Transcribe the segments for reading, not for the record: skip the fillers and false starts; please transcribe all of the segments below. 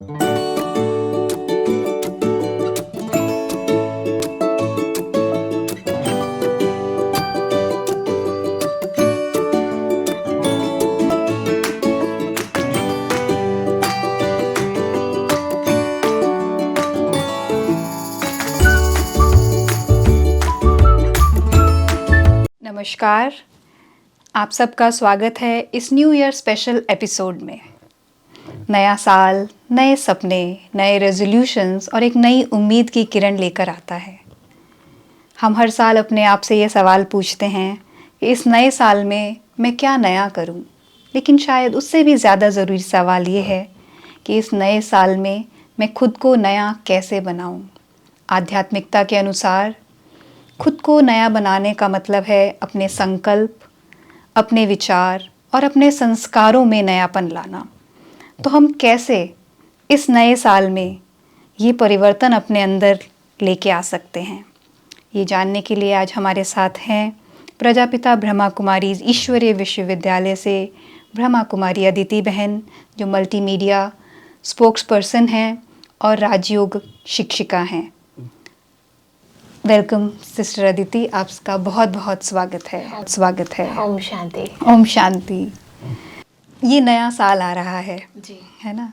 नमस्कार, आप सबका स्वागत है इस न्यू ईयर स्पेशल एपिसोड में। नया साल, नए सपने, नए रेजोल्यूशंस और एक नई उम्मीद की किरण लेकर आता है। हम हर साल अपने आप से ये सवाल पूछते हैं कि इस नए साल में मैं क्या नया करूं? लेकिन शायद उससे भी ज़्यादा ज़रूरी सवाल ये है कि इस नए साल में मैं खुद को नया कैसे बनाऊं? आध्यात्मिकता के अनुसार खुद को नया बनाने का मतलब है अपने संकल्प, अपने विचार और अपने संस्कारों में नयापन लाना। तो हम कैसे इस नए साल में ये परिवर्तन अपने अंदर लेके आ सकते हैं? ये जानने के लिए आज हमारे साथ हैं प्रजापिता ब्रह्मा कुमारी ईश्वरीय विश्वविद्यालय से ब्रह्मा कुमारी अदिति बहन, जो मल्टीमीडिया स्पोक्स पर्सन हैं और राजयोग शिक्षिका हैं। वेलकम सिस्टर अदिति, आपका बहुत बहुत स्वागत है। ओम शांति। ओम शांति। ये नया साल आ रहा है जी, है ना?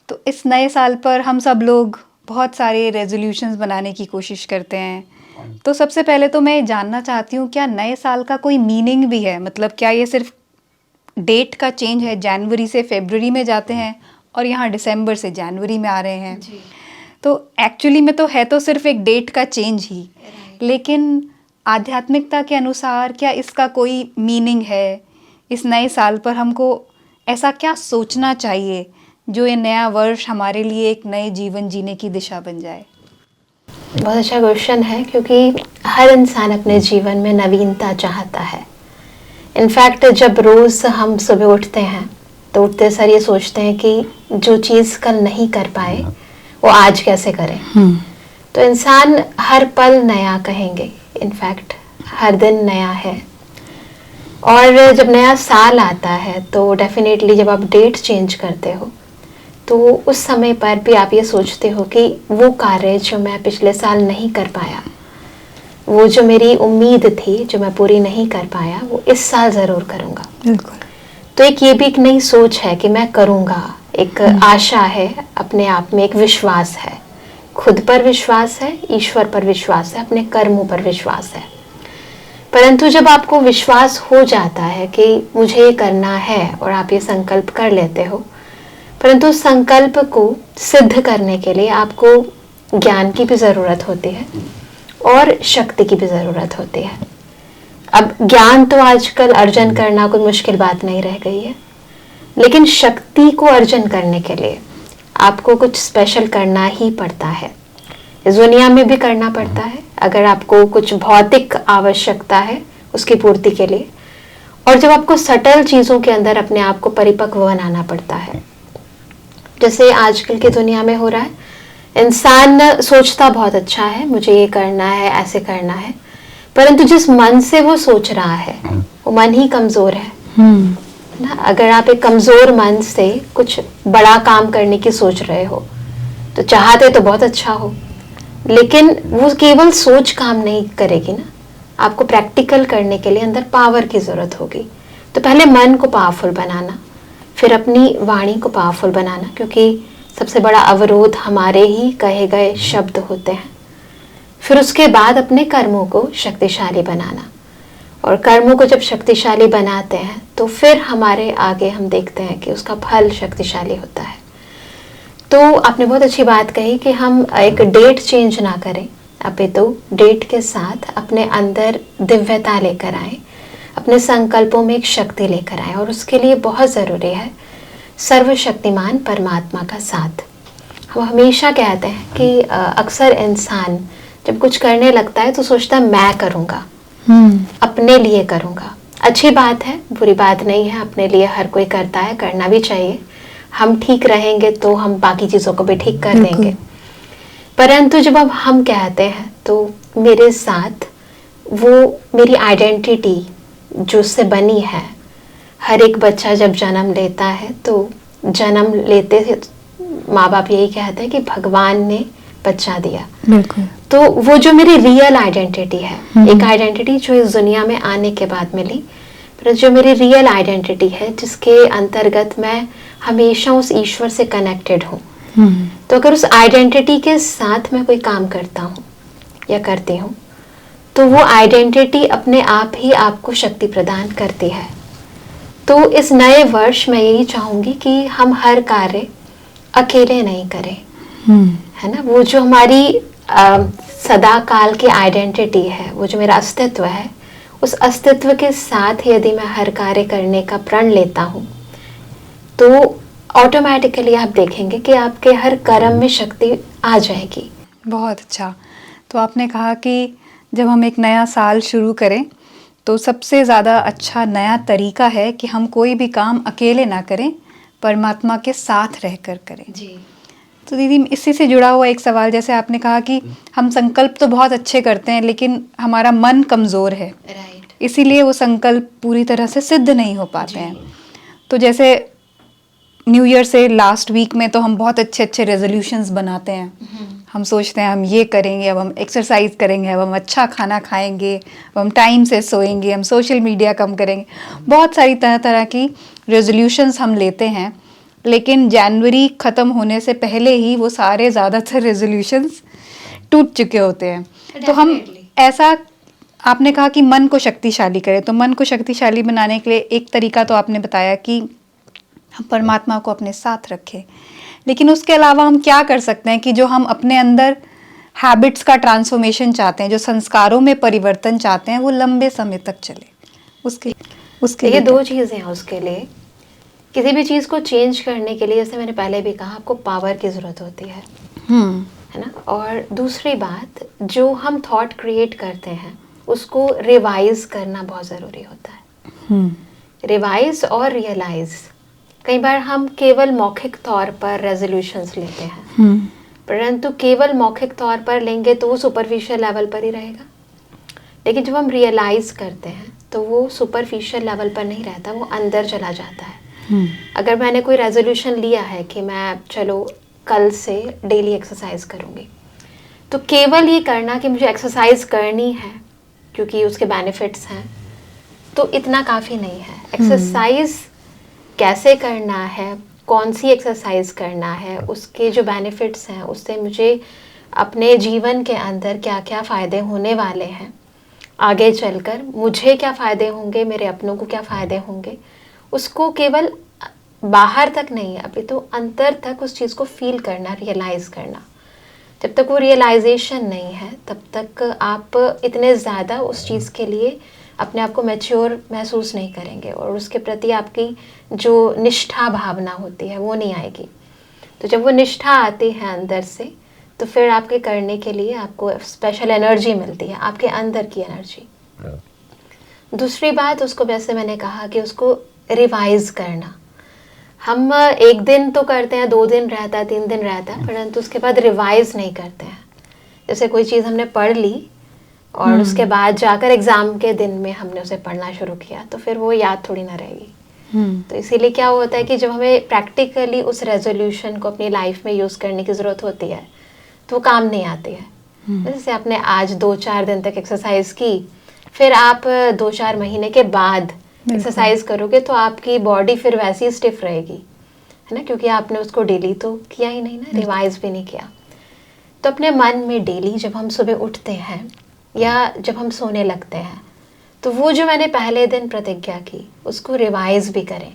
तो इस नए साल पर हम सब लोग बहुत सारे रेजोल्यूशंस बनाने की कोशिश करते हैं। तो सबसे पहले तो मैं जानना चाहती हूँ, क्या नए साल का कोई मीनिंग भी है? मतलब क्या ये सिर्फ डेट का चेंज है, जनवरी से फरवरी में जाते हैं और यहाँ दिसंबर से जनवरी में आ रहे हैं? जी। तो एक्चुअली में तो है तो सिर्फ एक डेट का चेंज ही, लेकिन आध्यात्मिकता के अनुसार क्या इसका कोई मीनिंग है? इस नए साल पर हमको ऐसा क्या सोचना चाहिए जो ये नया वर्ष हमारे लिए एक नए जीवन जीने की दिशा बन जाए? बहुत अच्छा क्वेश्चन है, क्योंकि हर इंसान अपने जीवन में नवीनता चाहता है। इनफैक्ट जब रोज़ हम सुबह उठते हैं तो उठते सार ये सोचते हैं कि जो चीज़ कल नहीं कर पाए वो आज कैसे करें। तो इंसान हर पल नया कहेंगे, इनफैक्ट हर दिन नया है। और जब नया साल आता है तो डेफिनेटली जब आप डेट चेंज करते हो तो उस समय पर भी आप ये सोचते हो कि वो कार्य जो मैं पिछले साल नहीं कर पाया, वो जो मेरी उम्मीद थी जो मैं पूरी नहीं कर पाया, वो इस साल ज़रूर करूँगा। बिल्कुल। तो ये भी एक नई सोच है कि मैं करूँगा, एक आशा है, अपने आप में एक विश्वास है, खुद पर विश्वास है, ईश्वर पर विश्वास है, अपने कर्मों पर विश्वास है। परंतु जब आपको विश्वास हो जाता है कि मुझे ये करना है और आप ये संकल्प कर लेते हो, परंतु संकल्प को सिद्ध करने के लिए आपको ज्ञान की भी ज़रूरत होती है और शक्ति की भी ज़रूरत होती है। अब ज्ञान तो आजकल अर्जन करना कोई मुश्किल बात नहीं रह गई है, लेकिन शक्ति को अर्जन करने के लिए आपको कुछ स्पेशल करना ही पड़ता है। इस दुनिया में भी करना पड़ता है अगर आपको कुछ भौतिक आवश्यकता है उसकी पूर्ति के लिए, और जब आपको सटल चीज़ों के अंदर अपने आप को परिपक्व बनाना पड़ता है, जैसे आजकल की दुनिया में हो रहा है। इंसान सोचता बहुत अच्छा है, मुझे ये करना है, ऐसे करना है, परंतु जिस मन से वो सोच रहा है वो मन ही कमज़ोर है ना। अगर आप एक कमज़ोर मन से कुछ बड़ा काम करने की सोच रहे हो तो चाहते तो बहुत अच्छा हो, लेकिन वो केवल सोच काम नहीं करेगी ना। आपको प्रैक्टिकल करने के लिए अंदर पावर की ज़रूरत होगी। तो पहले मन को पावरफुल बनाना, फिर अपनी वाणी को पावरफुल बनाना, क्योंकि सबसे बड़ा अवरोध हमारे ही कहे गए शब्द होते हैं। फिर उसके बाद अपने कर्मों को शक्तिशाली बनाना, और कर्मों को जब शक्तिशाली बनाते हैं तो फिर हमारे आगे हम देखते हैं कि उसका फल शक्तिशाली होता है। तो आपने बहुत अच्छी बात कही कि हम एक डेट चेंज ना करें, अपितु डेट के साथ अपने अंदर दिव्यता लेकर आए, अपने संकल्पों में एक शक्ति लेकर आए, और उसके लिए बहुत ज़रूरी है सर्वशक्तिमान परमात्मा का साथ। हम हमेशा कहते हैं कि अक्सर इंसान जब कुछ करने लगता है तो सोचता है मैं करूँगा, अपने लिए करूँगा। अच्छी बात है, बुरी बात नहीं है, अपने लिए हर कोई करता है, करना भी चाहिए। हम ठीक रहेंगे तो हम बाकी चीज़ों को भी ठीक कर देंगे। परंतु जब अब हम कहते हैं तो मेरे साथ वो मेरी आइडेंटिटी जो उससे बनी है, हर एक बच्चा जब जन्म लेता है तो जन्म लेते माँ बाप यही कहते हैं कि भगवान ने बच्चा दिया। बिल्कुल। तो वो जो मेरी रियल आइडेंटिटी है, एक आइडेंटिटी जो इस दुनिया में आने के बाद मिली, पर जो मेरी रियल आइडेंटिटी है जिसके अंतर्गत मैं हमेशा उस ईश्वर से कनेक्टेड हूँ, तो अगर उस आइडेंटिटी के साथ मैं कोई काम करता हूँ या करती हूँ, तो वो आइडेंटिटी अपने आप ही आपको शक्ति प्रदान करती है। तो इस नए वर्ष मैं यही चाहूँगी कि हम हर कार्य अकेले नहीं करें, है ना। वो जो हमारी सदा काल की आइडेंटिटी है, वो जो मेरा अस्तित्व है, उस अस्तित्व के साथ यदि मैं हर कार्य करने का प्रण लेता हूँ, तो ऑटोमेटिकली आप देखेंगे कि आपके हर कर्म में शक्ति आ जाएगी। बहुत अच्छा। तो आपने कहा कि जब हम एक नया साल शुरू करें तो सबसे ज़्यादा अच्छा नया तरीका है कि हम कोई भी काम अकेले ना करें, परमात्मा के साथ रहकर करें। जी। तो दीदी, इसी से जुड़ा हुआ एक सवाल, जैसे आपने कहा कि हम संकल्प तो बहुत अच्छे करते हैं लेकिन हमारा मन कमज़ोर है, राइट। इसीलिए वो संकल्प पूरी तरह से सिद्ध नहीं हो पाते हैं। तो जैसे न्यू ईयर से लास्ट वीक में तो हम बहुत अच्छे अच्छे रेजोल्यूशंस बनाते हैं। हम सोचते हैं हम ये करेंगे, अब हम एक्सरसाइज करेंगे, अब हम अच्छा खाना खाएंगे, अब हम टाइम से सोएंगे, हम सोशल मीडिया कम करेंगे, बहुत सारी तरह तरह की रेजोल्यूशंस हम लेते हैं। लेकिन जनवरी ख़त्म होने से पहले ही वो सारे ज़्यादातर रेजोल्यूशंस टूट चुके होते हैं। तो हम ऐसा, आपने कहा कि मन को शक्तिशाली करें, तो मन को शक्तिशाली बनाने के लिए एक तरीका तो आपने बताया कि हम परमात्मा को अपने साथ रखें, लेकिन उसके अलावा हम क्या कर सकते हैं कि जो हम अपने अंदर हैबिट्स का ट्रांसफॉर्मेशन चाहते हैं, जो संस्कारों में परिवर्तन चाहते हैं, वो लंबे समय तक चले, उसके ये दो चीज़ें हैं। उसके लिए किसी भी चीज़ को चेंज करने के लिए, जैसे मैंने पहले भी कहा, आपको पावर की ज़रूरत होती है ना। और दूसरी बात, जो हम थॉट क्रिएट करते हैं उसको रिवाइज करना बहुत ज़रूरी होता है। रिवाइज और रियलाइज, कई बार हम केवल मौखिक तौर पर रेजोल्यूशंस लेते हैं, परंतु केवल मौखिक तौर पर लेंगे तो वो सुपरफिशियल लेवल पर ही रहेगा। लेकिन जब हम रियलाइज करते हैं तो वो सुपरफिशियल लेवल पर नहीं रहता, वो अंदर चला जाता है। अगर मैंने कोई रेजोल्यूशन लिया है कि मैं चलो कल से डेली एक्सरसाइज करूँगी, तो केवल ये करना कि मुझे एक्सरसाइज करनी है क्योंकि उसके बेनिफिट्स हैं, तो इतना काफ़ी नहीं है। एक्सरसाइज कैसे करना है, कौन सी एक्सरसाइज करना है, उसके जो बेनिफिट्स हैं, उससे मुझे अपने जीवन के अंदर क्या क्या फ़ायदे होने वाले हैं, आगे चलकर मुझे क्या फ़ायदे होंगे, मेरे अपनों को क्या फ़ायदे होंगे, उसको केवल बाहर तक नहीं है, अभी तो अंतर तक उस चीज़ को फील करना, रियलाइज़ करना। जब तक वो रियलाइजेशन नहीं है तब तक आप इतने ज़्यादा उस चीज़ के लिए अपने आप को मैच्योर महसूस नहीं करेंगे, और उसके प्रति आपकी जो निष्ठा भावना होती है वो नहीं आएगी। तो जब वो निष्ठा आती है अंदर से, तो फिर आपके करने के लिए आपको स्पेशल एनर्जी मिलती है, आपके अंदर की एनर्जी। दूसरी बात, उसको वैसे मैंने कहा कि उसको रिवाइज करना। हम एक दिन तो करते हैं, 2 दिन रहता है, 3 दिन रहता है, परंतु उसके बाद रिवाइज नहीं करते हैं। जैसे कोई चीज़ हमने पढ़ ली और उसके बाद जाकर एग्ज़ाम के दिन में हमने उसे पढ़ना शुरू किया, तो फिर वो याद थोड़ी ना रहेगी। तो इसीलिए क्या होता है कि जब हमें प्रैक्टिकली उस रेजोल्यूशन को अपनी लाइफ में यूज़ करने की ज़रूरत होती है तो वो काम नहीं आती है। जैसे आपने आज 2-4 दिन तक एक्सरसाइज की, फिर आप 2-4 महीने के बाद एक्सरसाइज करोगे तो आपकी बॉडी फिर वैसी स्टिफ रहेगी, है ना, क्योंकि आपने उसको डेली तो किया ही नहीं ना, रिवाइज भी नहीं किया। तो अपने मन में डेली जब हम सुबह उठते हैं या जब हम सोने लगते हैं, तो वो जो मैंने पहले दिन प्रतिज्ञा की उसको रिवाइज भी करें।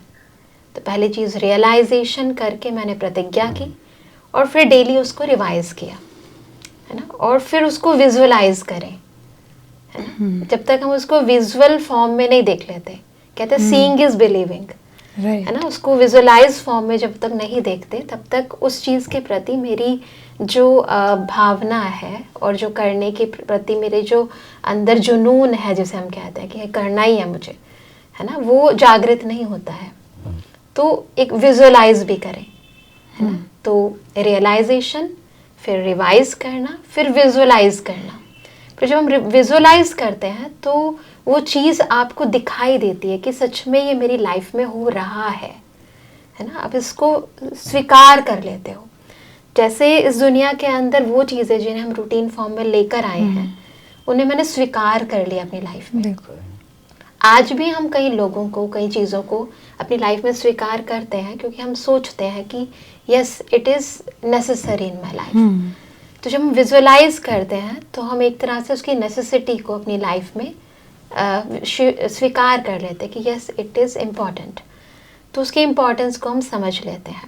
तो पहली चीज़ रियलाइजेशन करके मैंने प्रतिज्ञा की और फिर डेली उसको रिवाइज किया, है ना, और फिर उसको विजुअलाइज करें, है ना। जब तक हम उसको विजुअल फॉर्म में नहीं देख लेते, कहते हैं सीइंग इज बिलीविंग, है ना, उसको विजुअलाइज फॉर्म में जब तक नहीं देखते तब तक उस चीज़ के प्रति मेरी जो भावना है और जो करने के प्रति मेरे जो अंदर जुनून है, जिसे हम कहते हैं कि करना ही है मुझे, है ना, वो जागृत नहीं होता है। तो एक विजुअलाइज भी करें, है ना। तो रियलाइजेशन, फिर रिवाइज करना, फिर विजुअलाइज करना। फिर जब हम विजुअलाइज करते हैं तो वो चीज़ आपको दिखाई देती है कि सच में ये मेरी लाइफ में हो रहा है ना। आप इसको स्वीकार कर लेते हो, जैसे इस दुनिया के अंदर वो चीज़ें जिन्हें हम रूटीन फॉर्म में लेकर आए हैं, उन्हें मैंने स्वीकार कर लिया अपनी लाइफ में। आज भी हम कई लोगों को, कई चीज़ों को अपनी लाइफ में स्वीकार करते हैं क्योंकि हम सोचते हैं कि yes it is necessary in my life. तो जब हम विजुअलाइज करते हैं तो हम एक तरह से उसकी नेसेसिटी को अपनी लाइफ में स्वीकार कर लेते हैं कि यस इट इज़ इम्पॉर्टेंट। तो उसके इम्पोर्टेंस को हम समझ लेते हैं।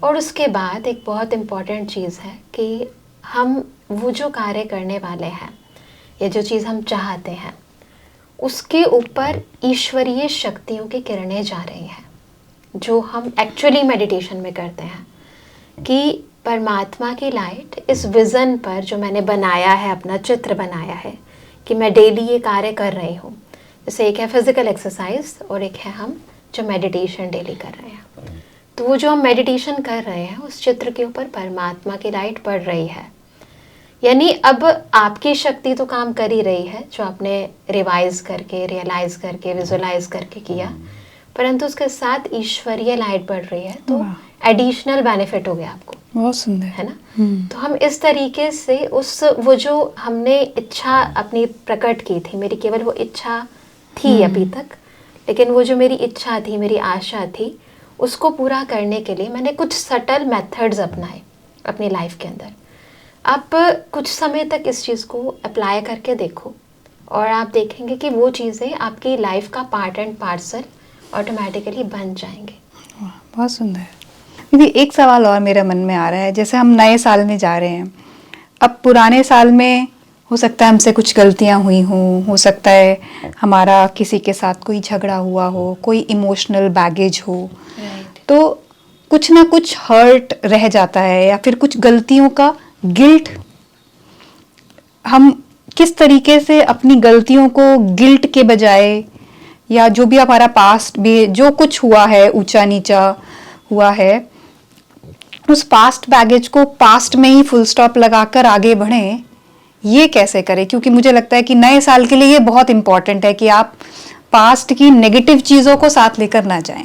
और उसके बाद एक बहुत इम्पॉर्टेंट चीज़ है कि हम वो जो कार्य करने वाले हैं या जो चीज़ हम चाहते हैं उसके ऊपर ईश्वरीय शक्तियों की किरणें जा रही हैं, जो हम एक्चुअली मेडिटेशन में करते हैं कि परमात्मा की लाइट इस विज़न पर जो मैंने बनाया है, अपना चित्र बनाया है कि मैं डेली ये कार्य कर रही हूँ। जैसे एक है फिज़िकल एक्सरसाइज और एक है हम जो मेडिटेशन डेली कर रहे हैं। तो वो जो हम मेडिटेशन कर रहे हैं उस चित्र के ऊपर परमात्मा की लाइट पड़ रही है। यानी अब आपकी शक्ति तो काम कर ही रही है जो आपने रिवाइज करके, रियलाइज़ करके, विजुअलाइज करके किया, परंतु उसके साथ ईश्वरीय लाइट बढ़ रही है तो एडिशनल बेनिफिट हो गया आपको। बहुत सुंदर है ना। तो हम इस तरीके से वो जो हमने इच्छा अपनी प्रकट की थी, मेरी केवल वो इच्छा थी अभी तक, लेकिन वो जो मेरी इच्छा थी, मेरी आशा थी, उसको पूरा करने के लिए मैंने कुछ सटल मेथड्स अपनाए अपनी लाइफ के अंदर। आप कुछ समय तक इस चीज़ को अप्लाई करके देखो और आप देखेंगे कि वो चीज़ें आपकी लाइफ का पार्ट एंड पार्सल ऑटोमेटिकली बन जाएंगे। बहुत सुंदर। दीदी एक सवाल और मेरे मन में आ रहा है, जैसे हम नए साल में जा रहे हैं, अब पुराने साल में हो सकता है हमसे कुछ गलतियां हुई हों, हो सकता है हमारा किसी के साथ कोई झगड़ा हुआ हो, कोई इमोशनल बैगेज हो, तो कुछ ना कुछ हर्ट रह जाता है या फिर कुछ गलतियों का गिल्ट। हम किस तरीके से अपनी गलतियों को गिल्ट के बजाय या जो भी हमारा पास्ट भी जो कुछ हुआ है, ऊंचा नीचा हुआ है, उस पास्ट बैगेज को पास्ट में ही फुल स्टॉप लगाकर आगे बढ़ें, ये कैसे करें? क्योंकि मुझे लगता है कि नए साल के लिए ये बहुत इंपॉर्टेंट है कि आप पास्ट की नेगेटिव चीज़ों को साथ लेकर ना जाएं।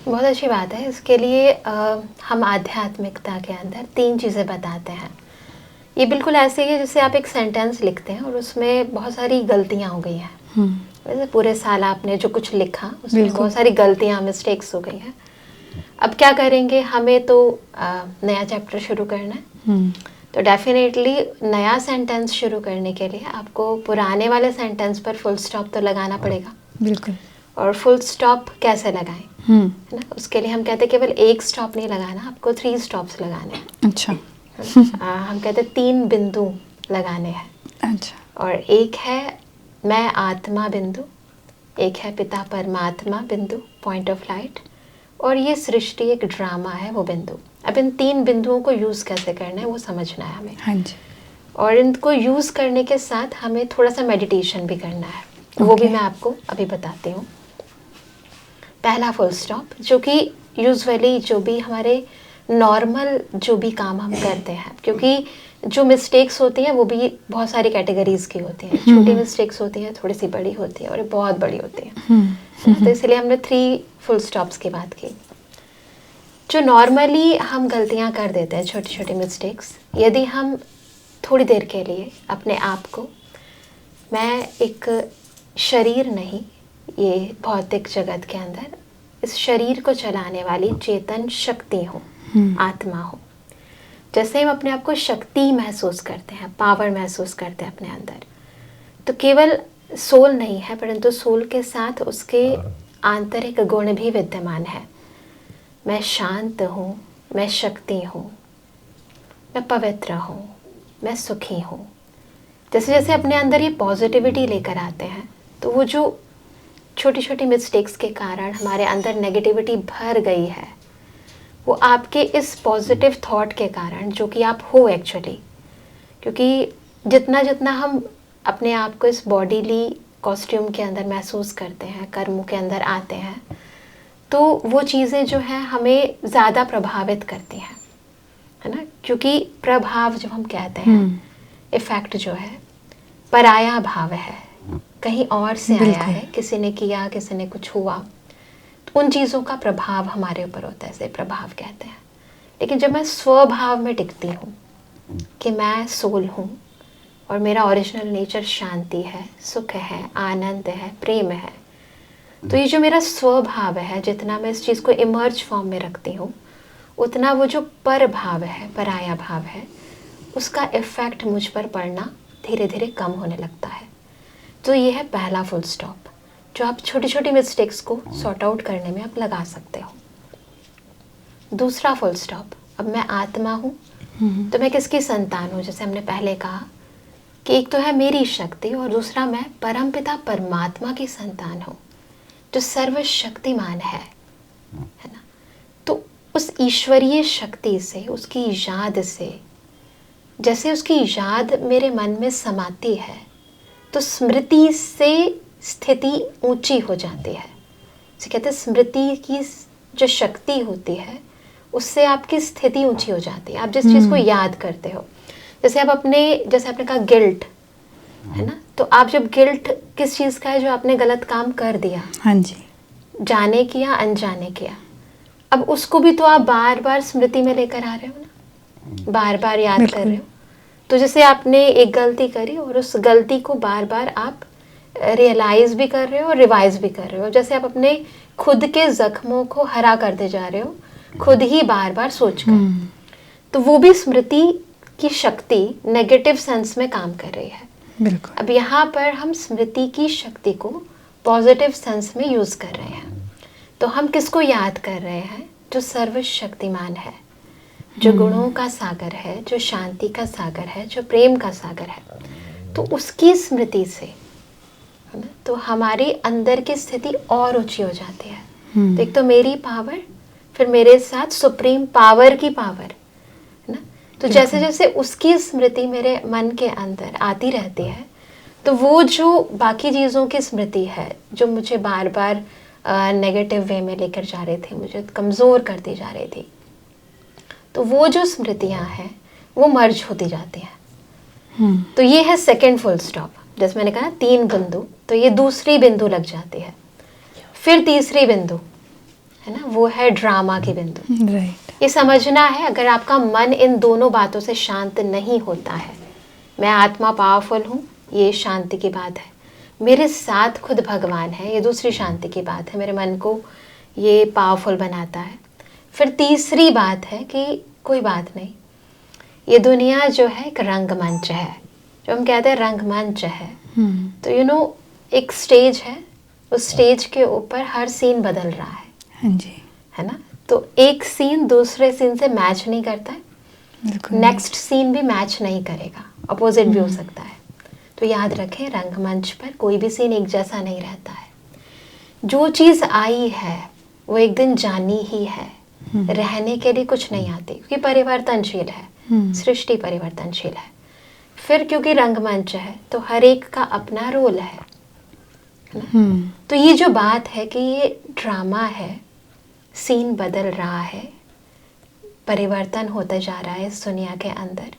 बहुत अच्छी बात है। इसके लिए हम आध्यात्मिकता के अंदर 3 चीज़ें बताते हैं। ये बिल्कुल ऐसे ही है जैसे आप एक सेंटेंस लिखते हैं और उसमें बहुत सारी गलतियाँ हो गई हैं। वैसे पूरे साल आपने जो कुछ लिखा उसमें बहुत सारी गलतियाँ, मिस्टेक्स हो गई हैं। अब क्या करेंगे, हमें तो नया चैप्टर शुरू करना है। तो डेफिनेटली नया सेंटेंस शुरू करने के लिए आपको पुराने वाले सेंटेंस पर फुल स्टॉप तो लगाना पड़ेगा। बिल्कुल। और फुल स्टॉप कैसे लगाएं, है ना? उसके लिए हम कहते हैं केवल एक स्टॉप नहीं लगाना, आपको 3 स्टॉप्स लगाने हैं। अच्छा। हम कहते हैं 3 बिंदु लगाने हैं। अच्छा। और एक है मैं आत्मा बिंदु, एक है पिता परमात्मा बिंदु, पॉइंट ऑफ लाइट, और ये सृष्टि एक ड्रामा है वो बिंदु। अब इन 3 बिंदुओं को यूज़ कैसे करना है वो समझना है हमें। हाँ जी। और इनको यूज़ करने के साथ हमें थोड़ा सा मेडिटेशन भी करना है। वो भी मैं आपको अभी बताती हूँ। पहला फुल स्टॉप, जो कि यूजुअली जो भी हमारे नॉर्मल जो भी काम हम करते हैं, क्योंकि जो मिस्टेक्स होती हैं वो भी बहुत सारी कैटेगरीज की होती हैं। छोटी मिस्टेक्स होती हैं, थोड़ी सी बड़ी होती है और बहुत बड़ी होती है। तो इसलिए हमने 3 फुल स्टॉप्स की बात की। जो नॉर्मली हम गलतियां कर देते हैं, छोटी छोटी मिस्टेक्स, यदि हम थोड़ी देर के लिए अपने आप को, मैं एक शरीर नहीं, ये भौतिक जगत के अंदर इस शरीर को चलाने वाली चेतन शक्ति हूँ, आत्मा हूँ। जैसे हम अपने आप को शक्ति महसूस करते हैं, पावर महसूस करते हैं अपने अंदर, तो केवल सोल नहीं है परंतु सोल के साथ उसके आंतरिक गुण भी विद्यमान है। मैं शांत हूँ, मैं शक्ति हूँ, मैं पवित्र हूँ, मैं सुखी हूँ। जैसे जैसे अपने अंदर ये पॉजिटिविटी लेकर आते हैं तो वो जो छोटी छोटी मिस्टेक्स के कारण हमारे अंदर नेगेटिविटी भर गई है, वो आपके इस पॉजिटिव थॉट के कारण, जो कि आप हो एक्चुअली, क्योंकि जितना जितना हम अपने आप को इस बॉडीली कॉस्ट्यूम के अंदर महसूस करते हैं, कर्मों के अंदर आते हैं, तो वो चीज़ें जो है हमें ज़्यादा प्रभावित करती हैं, है ना? क्योंकि प्रभाव जब हम कहते हैं, इफ़ेक्ट जो है पराया भाव है, कहीं और से आया है, किसी ने किया, किसी ने कुछ हुआ, तो उन चीज़ों का प्रभाव हमारे ऊपर होता है, इसे प्रभाव कहते हैं। लेकिन जब मैं स्वभाव में टिकती हूँ कि मैं सोल हूँ और मेरा ओरिजिनल नेचर शांति है, सुख है, आनंद है, प्रेम है, तो ये जो मेरा स्वभाव है, जितना मैं इस चीज़ को इमर्ज फॉर्म में रखती हूँ, उतना वो जो पर भाव है, पराया भाव है, उसका इफ़ेक्ट मुझ पर पड़ना धीरे धीरे कम होने लगता है। तो ये है पहला फुल स्टॉप, जो आप छोटी छोटी मिस्टेक्स को सॉर्ट आउट करने में आप लगा सकते हो। दूसरा फुल स्टॉप, अब मैं आत्मा हूँ, तो मैं किसकी संतान हूँ? जैसे हमने पहले कहा कि एक तो है मेरी शक्ति और दूसरा मैं परमपिता परमात्मा की संतान हूँ, जो सर्वशक्तिमान है ना। तो उस ईश्वरीय शक्ति से, उसकी याद से, जैसे उसकी याद मेरे मन में समाती है, तो स्मृति से स्थिति ऊंची हो जाती है। जैसे कहते हैं स्मृति की जो शक्ति होती है, उससे आपकी स्थिति ऊंची हो जाती है। आप जिस चीज़ को याद करते हो, जैसे आपने कहा गिल्ट है ना, तो आप जब गिल्ट किस चीज़ का है? जो आपने गलत काम कर दिया, हाँ जी, जाने किया अनजाने किया, अब उसको भी तो आप बार बार स्मृति में लेकर आ रहे हो ना, बार बार याद कर रहे हो। तो जैसे आपने एक गलती करी और उस गलती को बार बार आप रियलाइज भी कर रहे हो और रिवाइज भी कर रहे हो, जैसे आप अपने खुद के जख्मों को हरा करते जा रहे हो, खुद ही बार बार सोच कर। तो वो भी स्मृति की शक्ति नेगेटिव सेंस में काम कर रही है। बिल्कुल। अब यहाँ पर हम स्मृति की शक्ति को पॉजिटिव सेंस में यूज कर रहे हैं। तो हम किसको याद कर रहे हैं? जो सर्वशक्तिमान है, जो गुणों का सागर है, जो शांति का सागर है, जो प्रेम का सागर है। तो उसकी स्मृति से है ना, तो हमारी अंदर की स्थिति और ऊंची हो जाती है। तो एक तो मेरी पावर, फिर मेरे साथ सुप्रीम पावर की पावर है ना। तो जैसे जैसे उसकी स्मृति मेरे मन के अंदर आती रहती है, तो वो जो बाकी चीज़ों की स्मृति है, जो मुझे बार बार नेगेटिव वे में लेकर जा रहे थे, मुझे कमज़ोर करती जा रही थी, तो वो जो स्मृतियाँ हैं वो मर्ज होती जाती हैं। तो ये है सेकंड फुल स्टॉप। जैसे मैंने कहा 3 बिंदु, तो ये दूसरी बिंदु लग जाती है। फिर तीसरी बिंदु है ना, वो है ड्रामा की बिंदु। राइट। ये समझना है, अगर आपका मन इन दोनों बातों से शांत नहीं होता है, मैं आत्मा पावरफुल हूँ, ये शांति की बात है, मेरे साथ खुद भगवान है, ये दूसरी शांति की बात है, मेरे मन को ये पावरफुल बनाता है। फिर तीसरी बात है कि कोई बात नहीं, ये दुनिया जो है एक रंगमंच है, जो हम कहते हैं रंगमंच है। तो एक स्टेज है, उस स्टेज के ऊपर हर सीन बदल रहा है। हाँ जी, है ना। तो एक सीन दूसरे सीन से मैच नहीं करता है, नेक्स्ट सीन भी मैच नहीं करेगा, अपोजिट भी हो सकता है। तो याद रखें, रंगमंच पर कोई भी सीन एक जैसा नहीं रहता है। जो चीज़ आई है वो एक दिन जानी ही है, रहने के लिए कुछ नहीं आती, क्योंकि परिवर्तनशील है, सृष्टि परिवर्तनशील है। फिर क्योंकि रंगमंच है तो हर एक का अपना रोल है ना? तो ये जो बात है कि ये ड्रामा है, सीन बदल रहा है, परिवर्तन होता जा रहा है इस दुनिया के अंदर,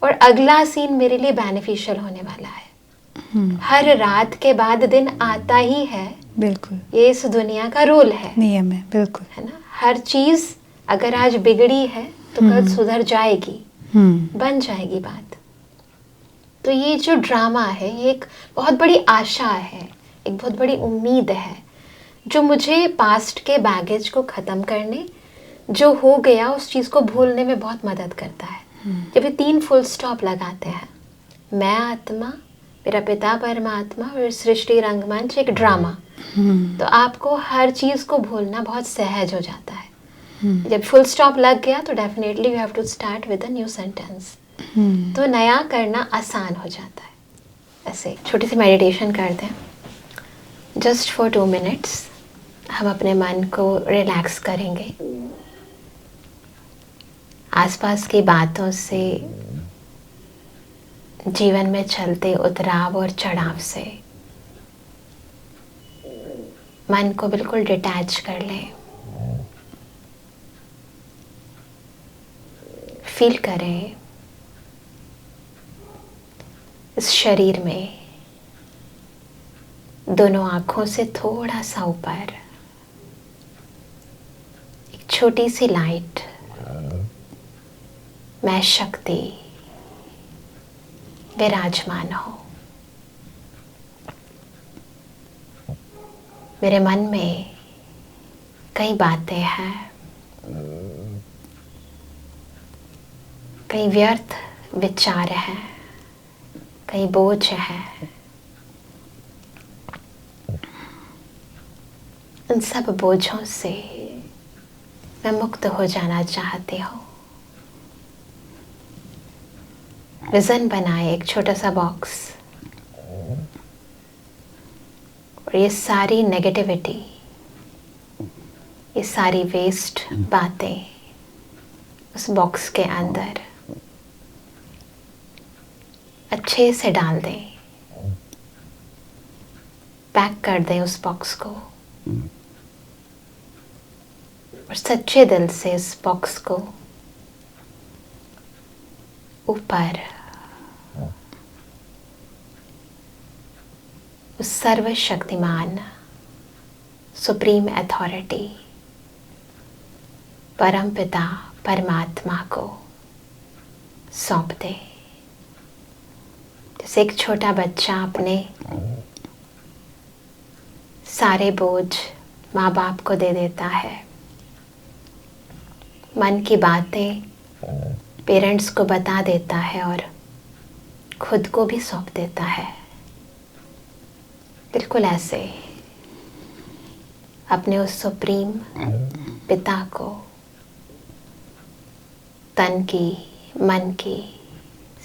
और अगला सीन मेरे लिए बेनिफिशियल होने वाला है। हर रात के बाद दिन आता ही है, बिल्कुल, ये इस दुनिया का रोल है, नियम है, बिल्कुल, है ना। हर चीज अगर आज बिगड़ी है तो कल सुधर जाएगी, बन जाएगी बात। तो ये जो ड्रामा है, ये एक बहुत बड़ी आशा है, एक बहुत बड़ी उम्मीद है, जो मुझे पास्ट के बैगेज को ख़त्म करने, जो हो गया उस चीज़ को भूलने में बहुत मदद करता है। जब ये 3 फुल स्टॉप लगाते हैं, मैं आत्मा, मेरा पिता परमात्मा और सृष्टि रंगमंच एक ड्रामा, तो आपको हर चीज़ को भूलना बहुत सहज हो जाता है। जब फुल स्टॉप लग गया तो definitely you have to start with a new sentence. तो नया करना आसान हो जाता है। ऐसे छोटी सी मेडिटेशन करते हैं, जस्ट फॉर 2 मिनट्स। हम अपने मन को रिलैक्स करेंगे, आसपास की बातों से, जीवन में चलते उतराव और चढ़ाव से मन को बिल्कुल डिटैच कर लें। फील करें इस शरीर में, दोनों आँखों से थोड़ा सा ऊपर एक छोटी सी लाइट मैं शक्ति विराजमान हो। मेरे मन में कई बातें हैं, कई व्यर्थ विचार हैं, कई बोझ हैं। उन सब बोझों से मैं मुक्त हो जाना चाहती हूँ। विजन बनाए एक छोटा सा बॉक्स, और ये सारी नेगेटिविटी, ये सारी वेस्ट बातें उस बॉक्स के अंदर अच्छे से डाल दें, पैक कर दें उस बॉक्स को, और सच्चे दिल से इस बॉक्स को ऊपर उस सर्वशक्तिमान सुप्रीम अथॉरिटी परमपिता परमात्मा को सौंप दे। जैसे एक छोटा बच्चा अपने सारे बोझ माँ बाप को दे देता है, मन की बातें पेरेंट्स को बता देता है और खुद को भी सौंप देता है। बिल्कुल ऐसे अपने उस सुप्रीम पिता को तन की, मन की,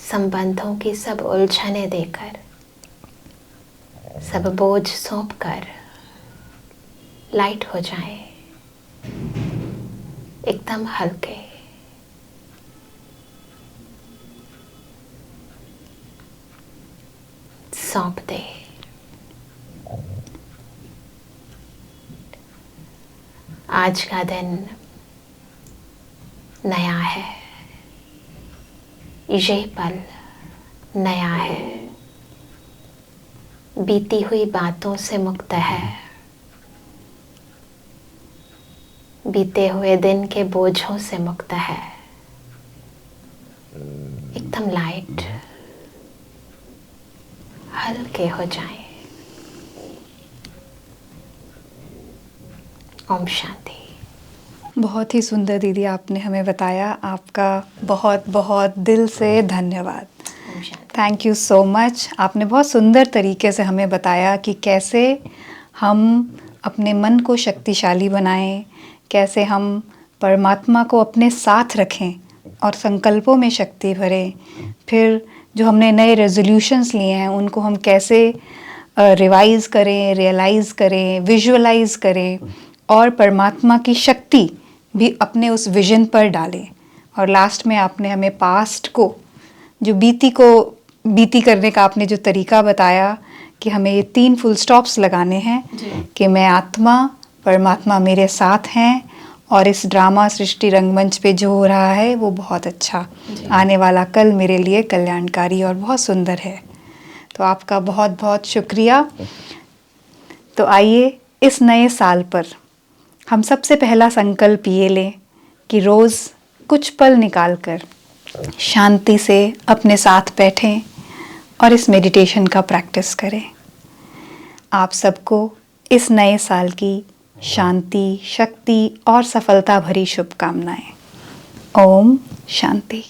संबंधों की सब उलझने देकर, सब बोझ सौंपकर लाइट हो जाए, एकदम हल्के। सौंप दे। आज का दिन नया है, ये पल नया है, बीती हुई बातों से मुक्त है, बीते हुए दिन के बोझों से मुक्त है, एकदम लाइट, हल्के हो जाएं। ओम शांति। बहुत ही सुंदर दीदी आपने हमें बताया। आपका बहुत बहुत दिल से धन्यवाद। ओम शांति। Thank you so much. आपने बहुत सुंदर तरीके से हमें बताया कि कैसे हम अपने मन को शक्तिशाली बनाएं, कैसे हम परमात्मा को अपने साथ रखें और संकल्पों में शक्ति भरें। फिर जो हमने नए रेजोल्यूशंस लिए हैं उनको हम कैसे रिवाइज़ करें, रियलाइज़ करें, विजुअलाइज़ करें और परमात्मा की शक्ति भी अपने उस विजन पर डालें। और लास्ट में आपने हमें पास्ट को, जो बीती करने का आपने जो तरीका बताया कि हमें ये 3 फुल स्टॉप्स लगाने हैं कि मैं आत्मा, परमात्मा मेरे साथ हैं और इस ड्रामा सृष्टि रंगमंच पे जो हो रहा है वो बहुत अच्छा, आने वाला कल मेरे लिए कल्याणकारी और बहुत सुंदर है। तो आपका बहुत बहुत शुक्रिया। तो आइए इस नए साल पर हम सबसे पहला संकल्प ये लें कि रोज़ कुछ पल निकाल कर शांति से अपने साथ बैठें और इस मेडिटेशन का प्रैक्टिस करें। आप सबको इस नए साल की शांति, शक्ति और सफलता भरी शुभकामनाएं। ओम शांति।